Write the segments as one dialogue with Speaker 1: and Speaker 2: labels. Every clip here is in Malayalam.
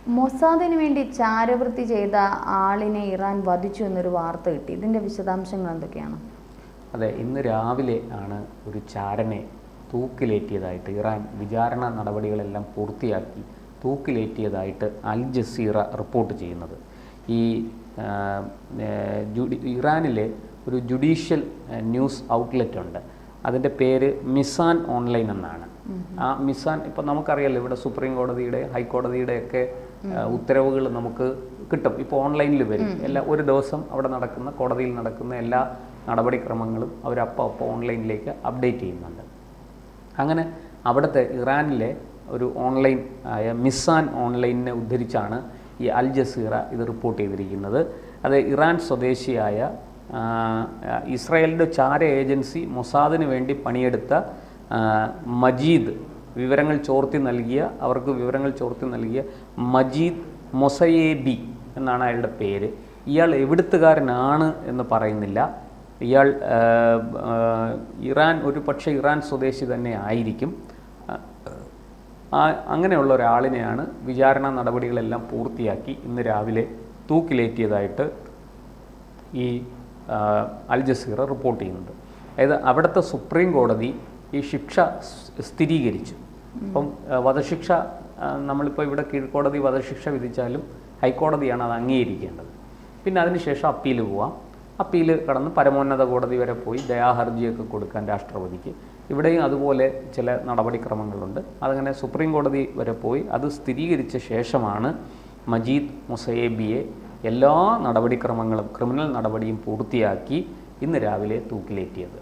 Speaker 1: മൊസാദിന് വേണ്ടി ചാരവൃത്തി ചെയ്ത ആളിനെ ഇറാൻ വധിച്ചു എന്നൊരു വാർത്ത കിട്ടി. ഇതിൻ്റെ വിശദാംശങ്ങൾ എന്തൊക്കെയാണ്?
Speaker 2: അതെ, ഇന്ന് രാവിലെ ആണ് ഒരു ചാരനെ തൂക്കിലേറ്റിയതായിട്ട് ഇറാൻ വിചാരണ നടപടികളെല്ലാം പൂർത്തിയാക്കി തൂക്കിലേറ്റിയതായിട്ട് അൽ ജസീറ റിപ്പോർട്ട് ചെയ്യുന്നത്. ഈ ഇറാനിലെ ഒരു ജുഡീഷ്യൽ ന്യൂസ് ഔട്ട്ലെറ്റ് ഉണ്ട്. അതിൻ്റെ പേര് മിസാൻ ഓൺലൈൻ എന്നാണ്. ആ മിസാൻ ഇപ്പം നമുക്കറിയാലോ, ഇവിടെ സുപ്രീം കോടതിയുടെ ഹൈക്കോടതിയുടെയൊക്കെ ഉത്തരവുകൾ നമുക്ക് കിട്ടും. ഇപ്പോൾ ഓൺലൈനിൽ വരും. ഒരു ദിവസം അവിടെ നടക്കുന്ന കോടതിയിൽ നടക്കുന്ന എല്ലാ നടപടിക്രമങ്ങളും അവരപ്പോൾ ഓൺലൈനിലേക്ക് അപ്ഡേറ്റ് ചെയ്യുന്നുണ്ട്. അങ്ങനെ അവിടുത്തെ ഇറാനിലെ ഒരു ഓൺലൈൻ ആയ മിസാൻ ഓൺലൈനിനെ ഉദ്ധരിച്ചാണ് ഈ അൽ ജസീറ ഇത് റിപ്പോർട്ട് ചെയ്തിരിക്കുന്നത്. അത് ഇറാൻ സ്വദേശിയായ ഇസ്രായേലിൻ്റെ ചാര ഏജൻസി മൊസാദിന് വേണ്ടി പണിയെടുത്ത മജീദ് അവർക്ക് വിവരങ്ങൾ ചോർത്തി നൽകിയ മജീദ് മൊസയേബി എന്നാണ് അയാളുടെ പേര്. ഇയാൾ എവിടുത്തുകാരനാണ് എന്ന് പറയുന്നില്ല. ഇയാൾ ഇറാൻ സ്വദേശി തന്നെ ആയിരിക്കും. അങ്ങനെയുള്ള ഒരാളിനെയാണ് വിചാരണ നടപടികളെല്ലാം പൂർത്തിയാക്കി ഇന്ന് രാവിലെ തൂക്കിലേറ്റിയതായിട്ട് ഈ അൽ ജസീറ റിപ്പോർട്ട് ചെയ്യുന്നത്. അതായത് അവിടുത്തെ സുപ്രീം കോടതി ഈ ശിക്ഷ സ്ഥിരീകരിച്ചു. അപ്പം വധശിക്ഷ നമ്മളിപ്പോൾ ഇവിടെ കീഴ്ക്കോടതി വധശിക്ഷ വിധിച്ചാലും ഹൈക്കോടതിയാണ് അത് അംഗീകരിക്കേണ്ടത്. പിന്നെ അതിനുശേഷം അപ്പീൽ പോവാം. അപ്പീൽ കടന്ന് പരമോന്നത കോടതി വരെ പോയി ദയാഹർജിയൊക്കെ കൊടുക്കാൻ രാഷ്ട്രപതിക്ക്. ഇവിടെയും അതുപോലെ ചില നടപടിക്രമങ്ങളുണ്ട്. അതങ്ങനെ സുപ്രീം കോടതി വരെ പോയി അത് സ്ഥിരീകരിച്ച ശേഷമാണ് മജീദ് മൊസയേബിയെ എല്ലാ നടപടിക്രമങ്ങളും ക്രിമിനൽ നടപടിയും പൂർത്തിയാക്കി ഇന്ന് രാവിലെ തൂക്കിലേറ്റിയത്.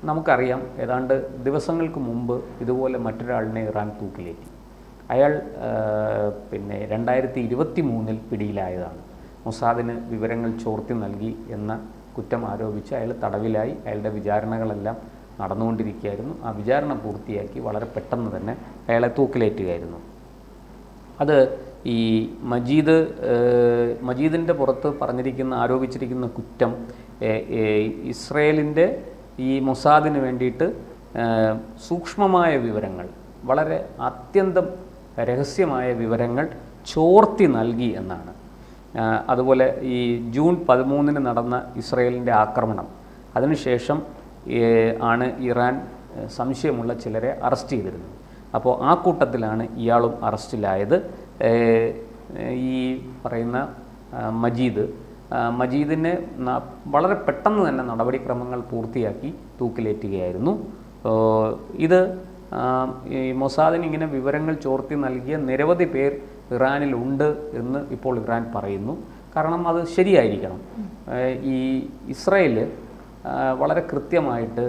Speaker 2: നമുക്കറിയാം, ഏതാണ്ട് ദിവസങ്ങൾക്ക് മുമ്പ് ഇതുപോലെ മറ്റൊരാളിനെ ഇറാൻ തൂക്കിലേറ്റി. അയാൾ 2023 പിടിയിലായതാണ്. മൊസാദിന് വിവരങ്ങൾ ചോർത്തി നൽകി എന്ന കുറ്റം ആരോപിച്ച് അയാൾ തടവിലായി. അയാളുടെ വിചാരണകളെല്ലാം നടന്നുകൊണ്ടിരിക്കുകയായിരുന്നു. ആ വിചാരണ പൂർത്തിയാക്കി വളരെ പെട്ടെന്ന് തന്നെ അയാളെ തൂക്കിലേറ്റുകയായിരുന്നു. അത് ഈ മജീദിൻ്റെ പുറത്ത് ആരോപിച്ചിരിക്കുന്ന കുറ്റം ഇസ്രയേലിൻ്റെ ഈ മൊസാദിന് വേണ്ടിയിട്ട് സൂക്ഷ്മമായ വിവരങ്ങൾ, വളരെ അത്യന്തം രഹസ്യമായ വിവരങ്ങൾ ചോർത്തി നൽകി എന്നാണ്. അതുപോലെ ഈ ജൂൺ 13 നടന്ന ഇസ്രയേലിൻ്റെ ആക്രമണം, അതിനുശേഷം ആണ് ഇറാൻ സംശയമുള്ള ചിലരെ അറസ്റ്റ് ചെയ്തിരുന്നത്. അപ്പോൾ ആ കൂട്ടത്തിലാണ് ഇയാളും അറസ്റ്റിലായത്. ഈ പറയുന്ന മജീദിനെ വളരെ പെട്ടെന്ന് തന്നെ നടപടിക്രമങ്ങൾ പൂർത്തിയാക്കി തൂക്കിലേറ്റുകയായിരുന്നു. ഇത് ഈ മൊസാദിന് ഇങ്ങനെ വിവരങ്ങൾ ചോർത്തി നൽകിയ നിരവധി പേർ ഇറാനിലുണ്ട് എന്ന് ഇപ്പോൾ ഇറാൻ പറയുന്നു. കാരണം അത് ശരിയായിരിക്കണം. ഈ ഇസ്രായേൽ വളരെ കൃത്യമായിട്ട്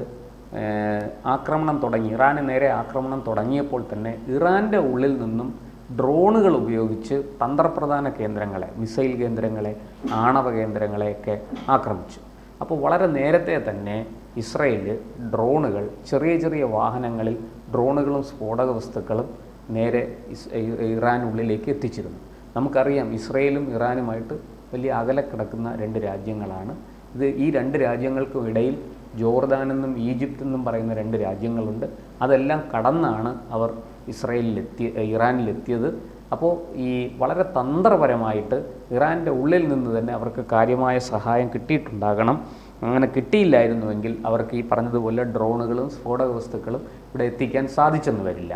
Speaker 2: ഇറാന് നേരെ ആക്രമണം തുടങ്ങിയപ്പോൾ തന്നെ ഇറാൻ്റെ ഉള്ളിൽ നിന്നും ഡ്രോണുകൾ ഉപയോഗിച്ച് തന്ത്രപ്രധാന കേന്ദ്രങ്ങളെ, മിസൈൽ കേന്ദ്രങ്ങളെ, ആണവ കേന്ദ്രങ്ങളെയൊക്കെ ആക്രമിച്ചു. അപ്പോൾ വളരെ നേരത്തെ തന്നെ ഇസ്രായേൽ ഡ്രോണുകൾ, ചെറിയ ചെറിയ വാഹനങ്ങളിൽ ഡ്രോണുകളും സ്ഫോടക വസ്തുക്കളും നേരെ ഇറാനുള്ളിലേക്ക് എത്തിച്ചിരുന്നു. നമുക്കറിയാം, ഇസ്രായേലും ഇറാനുമായിട്ട് വലിയ അകലെ കിടക്കുന്ന രണ്ട് രാജ്യങ്ങളാണ്. ഈ രണ്ട് രാജ്യങ്ങൾക്കും ഇടയിൽ ജോർദാനെന്നും ഈജിപ്തെന്നും പറയുന്ന രണ്ട് രാജ്യങ്ങളുണ്ട്. അതെല്ലാം കടന്നാണ് അവർ ഇറാനിലെത്തിയത്. അപ്പോൾ ഈ വളരെ തന്ത്രപരമായിട്ട് ഇറാൻ്റെ ഉള്ളിൽ നിന്ന് തന്നെ അവർക്ക് കാര്യമായ സഹായം കിട്ടിയിട്ടുണ്ടാകണം. അങ്ങനെ കിട്ടിയില്ലായിരുന്നുവെങ്കിൽ അവർക്ക് ഈ പറഞ്ഞതുപോലെ ഡ്രോണുകളും സ്ഫോടക വസ്തുക്കളും ഇവിടെ എത്തിക്കാൻ സാധിച്ചെന്ന് വരില്ല.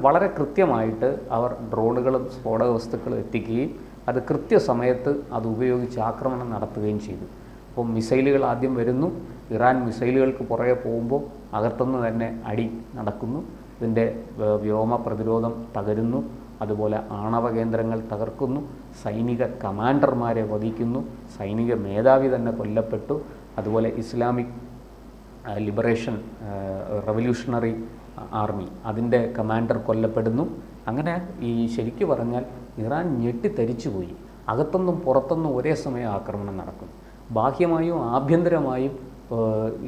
Speaker 2: വളരെ കൃത്യമായിട്ട് അവർ ഡ്രോണുകളും സ്ഫോടക വസ്തുക്കളും എത്തിക്കുകയും അത് കൃത്യസമയത്ത് അത് ഉപയോഗിച്ച് ആക്രമണം നടത്തുകയും ചെയ്തു. അപ്പോൾ മിസൈലുകൾ ആദ്യം വരുന്നു. ഇറാൻ മിസൈലുകൾക്ക് പുറകെ പോകുമ്പോൾ അകത്തുനിന്ന് തന്നെ അടി നടക്കുന്നു. ഇതിൻ്റെ വ്യോമ പ്രതിരോധം തകരുന്നു. അതുപോലെ ആണവ കേന്ദ്രങ്ങൾ തകർക്കുന്നു. സൈനിക കമാൻഡർമാരെ വധിക്കുന്നു. സൈനിക മേധാവി തന്നെ കൊല്ലപ്പെട്ടു. അതുപോലെ ഇസ്ലാമിക് ലിബറേഷൻ റവല്യൂഷണറി ആർമി, അതിൻ്റെ കമാൻഡർ കൊല്ലപ്പെടുന്നു. അങ്ങനെ ശരിക്കു പറഞ്ഞാൽ ഇറാൻ ഞെട്ടിത്തരിച്ചുപോയി. അകത്തുനിന്നും പുറത്തുനിന്നും ഒരേ സമയം ആക്രമണം നടക്കുന്നു. ബാഹ്യമായും ആഭ്യന്തരമായും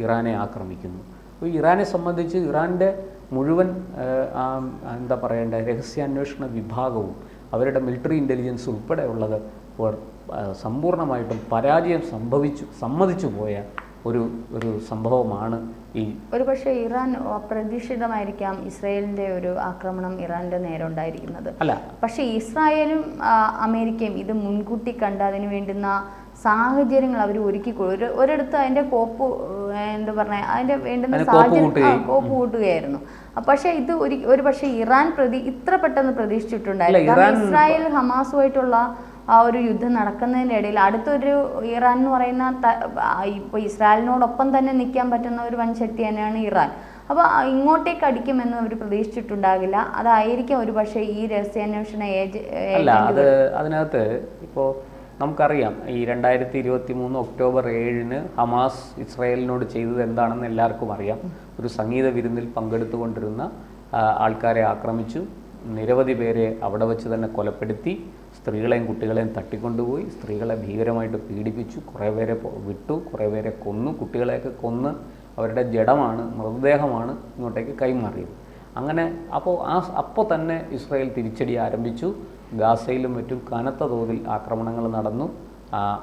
Speaker 2: ഇറാനെ ആക്രമിക്കുന്നു. അപ്പോൾ ഇറാനെ സംബന്ധിച്ച് ഇറാൻ്റെ മുഴുവൻ രഹസ്യാന്വേഷണ വിഭാഗവും അവരുടെ മിലിറ്ററി ഇൻ്റലിജൻസ് ഉൾപ്പെടെയുള്ളത് സമ്പൂർണ്ണമായിട്ടും പരാജയം സമ്മതിച്ചു പോയ ഒരു ഒരു സംഭവമാണ് ഈ.
Speaker 1: ഒരുപക്ഷെ ഇറാൻ അപ്രതീക്ഷിതമായിരിക്കാം ഇസ്രായേലിന്റെ ഒരു ആക്രമണം ഇറാന്റെ നേരെ ഉണ്ടായിരിക്കുന്നത്.
Speaker 2: അല്ല,
Speaker 1: പക്ഷേ ഇസ്രായേലും അമേരിക്കയും ഇത് മുൻകൂട്ടി കണ്ട് അതിന് വേണ്ടുന്ന സാഹചര്യങ്ങൾ അവർ ഒരുക്കി ഒരിടത്ത് അതിന്റെ കോപ്പ് എന്താ പറഞ്ഞ അതിന്റെ വേണ്ടുന്ന സാഹചര്യം കോപ്പ് കൂട്ടുകയായിരുന്നു. പക്ഷേ ഇത് ഒരു പക്ഷേ ഇറാൻ ഇത്ര പെട്ടെന്ന് പ്രതീക്ഷിച്ചിട്ടുണ്ടായിരുന്നു. കാരണം ഇസ്രായേൽ ഹമാസുമായിട്ടുള്ള ആ ഒരു യുദ്ധം നടക്കുന്നതിൻ്റെ ഇടയിൽ അടുത്തൊരു ഇറാൻ എന്ന് പറയുന്ന ഇപ്പോൾ ഇസ്രായേലിനോടൊപ്പം തന്നെ നിൽക്കാൻ പറ്റുന്ന ഒരു വൻ ശക്തി തന്നെയാണ് ഇറാൻ. അപ്പോൾ ഇങ്ങോട്ടേക്ക് അടിക്കുമെന്ന് അവർ പ്രതീക്ഷിച്ചിട്ടുണ്ടാകില്ല. അതായിരിക്കും ഒരു പക്ഷേ ഈ രഹസ്യാന്വേഷണ
Speaker 2: അല്ല, അത് അതിനകത്ത് ഇപ്പോൾ നമുക്കറിയാം ഈ 2023 ഒക്ടോബർ 7 ഹമാസ് ഇസ്രായേലിനോട് ചെയ്തത് എന്താണെന്ന് എല്ലാവർക്കും അറിയാം. ഒരു സംഗീത വിരുന്നിൽ പങ്കെടുത്തുകൊണ്ടിരുന്ന ആൾക്കാരെ ആക്രമിച്ചു, നിരവധി പേരെ അവിടെ വെച്ച് തന്നെ കൊലപ്പെടുത്തി, സ്ത്രീകളെയും കുട്ടികളെയും തട്ടിക്കൊണ്ടുപോയി, സ്ത്രീകളെ ഭീകരമായിട്ട് പീഡിപ്പിച്ചു, കുറേ പേരെ വിട്ടു, കുറേ പേരെ കൊന്നു, കുട്ടികളെയൊക്കെ കൊന്ന് അവരുടെ ജഡമാണ്, മൃതദേഹമാണ് ഇങ്ങോട്ടേക്ക് കൈമാറിയത്. അങ്ങനെ അപ്പോൾ തന്നെ ഇസ്രായേൽ തിരിച്ചടി ആരംഭിച്ചു. ഗാസയിലും മറ്റും കനത്ത തോതിൽ ആക്രമണങ്ങൾ നടന്നു.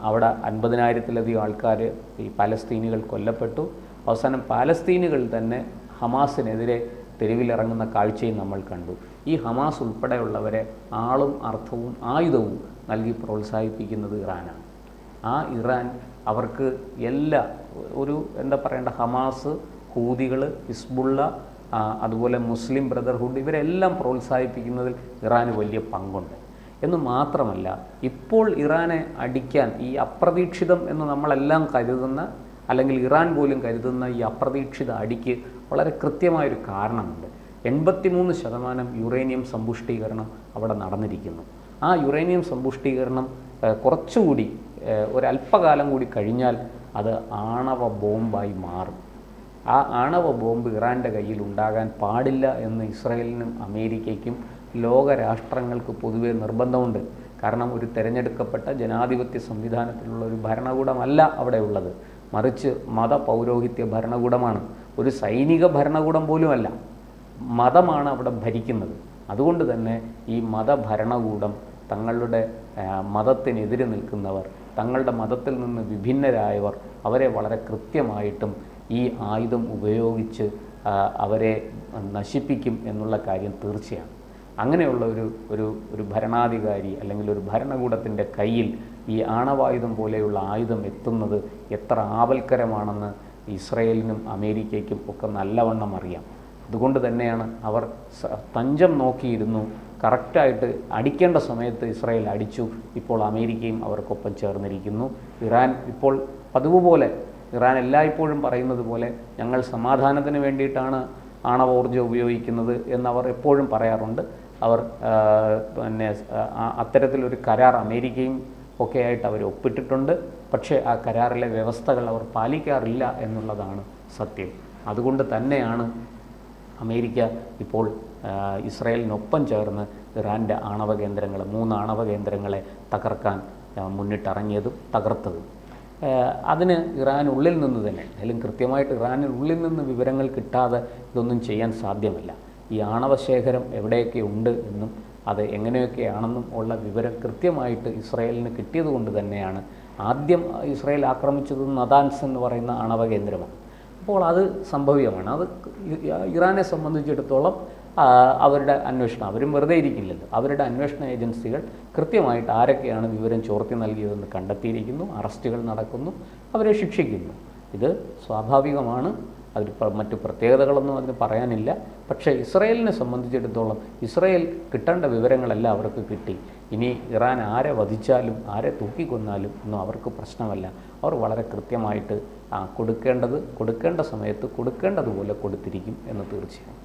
Speaker 2: അവിടെ 50,000-ലധികം ആൾക്കാർ ഈ പാലസ്തീനികൾ കൊല്ലപ്പെട്ടു. അവസാനം പാലസ്തീനുകൾ തന്നെ ഹമാസിനെതിരെ തെരുവിലിറങ്ങുന്ന കാഴ്ചയും നമ്മൾ കണ്ടു. ഈ ഹമാസ് ഉൾപ്പെടെയുള്ളവരെ ആളും അർത്ഥവും ആയുധവും നൽകി പ്രോത്സാഹിപ്പിക്കുന്നത് ഇറാനാണ്. ആ ഇറാൻ അവർക്ക് എന്താ പറയേണ്ട ഹമാസ്, ഹൂതികൾ, ഹിസ്ബുള്ള, അതുപോലെ മുസ്ലിം ബ്രദർഹുഡ് ഇവരെല്ലാം പ്രോത്സാഹിപ്പിക്കുന്നതിൽ ഇറാന് വലിയ പങ്കുണ്ട്. എന്ന് മാത്രമല്ല, ഇപ്പോൾ ഇറാനെ അടിക്കാൻ ഈ അപ്രതീക്ഷിതം എന്ന് നമ്മളെല്ലാം കരുതുന്ന, അല്ലെങ്കിൽ ഇറാൻ പോലും കരുതുന്ന ഈ അപ്രതീക്ഷിത അടിക്ക് വളരെ കൃത്യമായൊരു കാരണമുണ്ട്. 83% യുറേനിയം സമ്പുഷ്ടീകരണം അവിടെ നടന്നിരിക്കുന്നു. ആ യുറേനിയം സമ്പുഷ്ടീകരണം കുറച്ചുകൂടി ഒരല്പകാലം കൂടി കഴിഞ്ഞാൽ അത് ആണവ ബോംബായി മാറും. ആ ആണവ ബോംബ് ഇറാൻ്റെ കയ്യിൽ ഉണ്ടാകാൻ പാടില്ല എന്ന് ഇസ്രായേലിനും അമേരിക്കയ്ക്കും ലോകരാഷ്ട്രങ്ങൾക്ക് പൊതുവെ നിർബന്ധമുണ്ട്. കാരണം ഒരു തിരഞ്ഞെടുക്കപ്പെട്ട ജനാധിപത്യ സംവിധാനത്തിലുള്ള ഒരു ഭരണകൂടമല്ല അവിടെ ഉള്ളത്, മറിച്ച് മതപൗരോഹിത്യ ഭരണകൂടമാണ്. ഒരു സൈനിക ഭരണകൂടം പോലുമല്ല, മതമാണ് അവിടെ ഭരിക്കുന്നത്. അതുകൊണ്ട് തന്നെ ഈ മതഭരണകൂടം തങ്ങളുടെ മതത്തിനെതിരെ നിൽക്കുന്നവർ, തങ്ങളുടെ മതത്തിൽ നിന്ന് വിഭിന്നരായവർ, അവരെ വളരെ കൃത്യമായിട്ടും ഈ ആയുധം ഉപയോഗിച്ച് അവരെ നശിപ്പിക്കും എന്നുള്ള കാര്യം തീർച്ചയാണ്. അങ്ങനെയുള്ള ഒരു ഭരണാധികാരി അല്ലെങ്കിൽ ഒരു ഭരണകൂടത്തിൻ്റെ കയ്യിൽ ഈ ആണവായുധം പോലെയുള്ള ആയുധം എത്തുന്നത് എത്ര ആപൽക്കരമാണെന്ന് ഇസ്രായേലിനും അമേരിക്കയ്ക്കും ഒക്കെ നല്ലവണ്ണം അറിയാം. അതുകൊണ്ട് തന്നെയാണ് അവർ തഞ്ചം നോക്കിയിരുന്നു. കറക്റ്റായിട്ട് അടിക്കേണ്ട സമയത്ത് ഇസ്രായേൽ അടിച്ചു. ഇപ്പോൾ അമേരിക്കയും അവർക്കൊപ്പം ചേർന്നിരിക്കുന്നു. ഇറാൻ ഇപ്പോൾ പതിവ് പോലെ, ഇറാൻ എല്ലായ്പ്പോഴും പറയുന്നത് പോലെ ഞങ്ങൾ സമാധാനത്തിന് വേണ്ടിയിട്ടാണ് ആണവോർജ്ജം ഉപയോഗിക്കുന്നത് എന്നവർ എപ്പോഴും പറയാറുണ്ട്. അവർ അത്തരത്തിലൊരു കരാർ അമേരിക്കയും ഒക്കെ ആയിട്ട് അവർ ഒപ്പിട്ടിട്ടുണ്ട്. പക്ഷേ ആ കരാറിലെ വ്യവസ്ഥകൾ അവർ പാലിക്കാറില്ല എന്നുള്ളതാണ് സത്യം. അതുകൊണ്ട് തന്നെയാണ് അമേരിക്ക ഇപ്പോൾ ഇസ്രായേലിനൊപ്പം ചേർന്ന് ഇറാൻ്റെ ആണവ കേന്ദ്രങ്ങൾ, 3 ആണവ കേന്ദ്രങ്ങളെ തകർക്കാൻ മുന്നിട്ടിറങ്ങിയതും തകർത്തതും. അതിന് ഇറാനുള്ളിൽ നിന്ന് തന്നെ, അതിലും കൃത്യമായിട്ട് ഇറാനുള്ളിൽ നിന്ന് വിവരങ്ങൾ കിട്ടാതെ ഇതൊന്നും ചെയ്യാൻ സാധ്യമല്ല. ഈ ആണവശേഖരം എവിടെയൊക്കെ ഉണ്ട് എന്നും അത് എങ്ങനെയൊക്കെയാണെന്നും ഉള്ള വിവരം കൃത്യമായിട്ട് ഇസ്രായേലിന് കിട്ടിയതുകൊണ്ട് തന്നെയാണ് ആദ്യം ഇസ്രായേൽ ആക്രമിച്ചത് നദാൻസ് എന്ന് പറയുന്ന ആണവ കേന്ദ്രമാണ്. അപ്പോൾ അത് സംഭവ്യമാണ്. അത് ഇറാനെ സംബന്ധിച്ചിടത്തോളം അവരുടെ അന്വേഷണം, അവരും വെറുതെ ഇരിക്കില്ലല്ലോ, അവരുടെ അന്വേഷണ ഏജൻസികൾ കൃത്യമായിട്ട് ആരൊക്കെയാണ് വിവരം ചോർത്തി നൽകിയതെന്ന് കണ്ടെത്തിയിരിക്കുന്നു. അറസ്റ്റുകൾ നടക്കുന്നു, അവരെ ശിക്ഷിക്കുന്നു. ഇത് സ്വാഭാവികമാണ്. അതിൽ മറ്റു പ്രത്യേകതകളൊന്നും അതിന് പറയാനില്ല. പക്ഷേ ഇസ്രായേലിനെ സംബന്ധിച്ചിടത്തോളം ഇസ്രായേൽ കിട്ടേണ്ട വിവരങ്ങളെല്ലാം അവർക്ക് കിട്ടി. ഇനി ഇറാൻ ആരെ വധിച്ചാലും ആരെ തൂക്കിക്കൊന്നാലും ഒന്നും അവർക്ക് പ്രശ്നമല്ല. അവർ വളരെ കൃത്യമായിട്ട് കൊടുക്കേണ്ട സമയത്ത് കൊടുക്കേണ്ടതുപോലെ കൊടുത്തിരിക്കും എന്ന് തീർച്ചയാണ്.